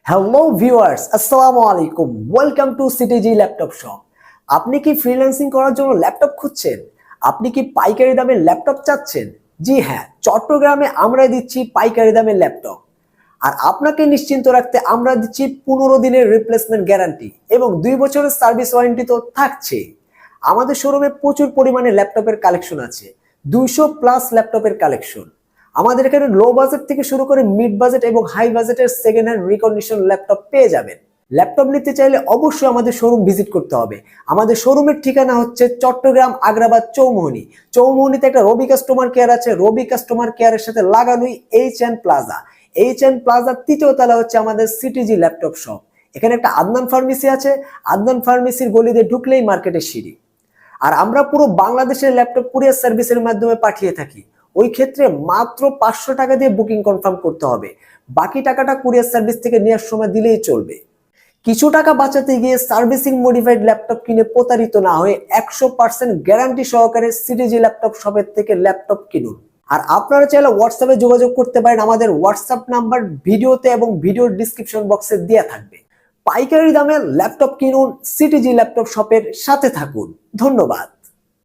Hello viewers, আসসালামু আলাইকুম। Welcome to CTG laptop shop. আপনি কি ফ্রিল্যান্সিং করার জন্য ল্যাপটপ খুঁজছেন? আপনি কি পাইকারি দামে ল্যাপটপ চাচ্ছেন? জি হ্যাঁ, চট্টগ্রামে আমরা দিচ্ছি পাইকারি দামে ল্যাপটপ। আর আপনাকে নিশ্চিন্ত রাখতে আমরা দিচ্ছি 15 দিনের রিপ্লেসমেন্ট গ্যারান্টি এবং 2 বছরের সার্ভিস ওয়ারেন্টি তো থাকছেই। আমাদের শোরুমে প্রচুর পরিমাণে ল্যাপটপের কালেকশন আছে, 200+ ল্যাপটপের কালেকশন। আমাদের এখানে লো বাজেট থেকে শুরু করে মিড বাজেট এবং হাই বাজেটের সেকেন্ড হ্যান্ড রিকন্ডিশন ল্যাপটপ পেয়ে যাবেন। ল্যাপটপ নিতে চাইলে অবশ্যই আমাদের শোরুম ভিজিট করতে হবে। আমাদের শোরুমের ঠিকানা হচ্ছে চট্টগ্রাম আগ্রাবাদ চৌমুহনী। চৌমুহনীতে একটা রবি কাস্টমার কেয়ার আছে, রবি কাস্টমার কেয়ারের সাথে লাগানোই H N plaza. H N প্লাজার 3য় তলা হচ্ছে আমাদের সিটিজি ল্যাপটপ শপ। এখানে একটা আদনান ফার্মেসি আছে, আদনান ফার্মেসির গলি দিয়ে ঢুকলেই মার্কেটের সিঁড়ি। আর আমরা পুরো বাংলাদেশের ল্যাপটপ কুরিয়ার সার্ভিসের মাধ্যমে পাঠিয়ে থাকি। ওই ক্ষেত্রে মাত্র 500 টাকা দিয়ে বুকিং কনফার্ম করতে হবে, বাকি টাকাটা কুরিয়ার সার্ভিস থেকে নেওয়ার সময় দিলেই চলবে। কিছু টাকা বাঁচাতে গিয়ে সার্ভিসিং মডিফাইড ল্যাপটপ কিনে প্রতারিত না হয়ে 100% গ্যারান্টি সহকারে সিটিজি ল্যাপটপ শপের থেকে ল্যাপটপ কিনুন। আর আপনারা চাইলে হোয়াটসঅ্যাপে যোগাযোগ করতে পারেন, আমাদের হোয়াটসঅ্যাপ নাম্বার ভিডিওতে এবং ভিডিওর ডিসক্রিপশন বক্সে দেওয়া থাকবে। পাইকারি দামে ল্যাপটপ কিনুন, সিটিজি ল্যাপটপ শপের সাথে থাকুন। ধন্যবাদ।